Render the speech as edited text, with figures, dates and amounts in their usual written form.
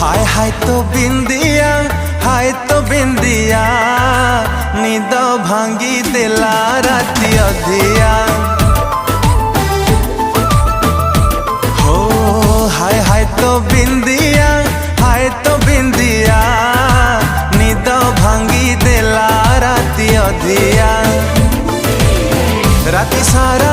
हाय तो बिंदिया निद भांगी देला राती अधिया। हो हाय तो बिंदिया निद भांगी देला राती अधिया। राती सारा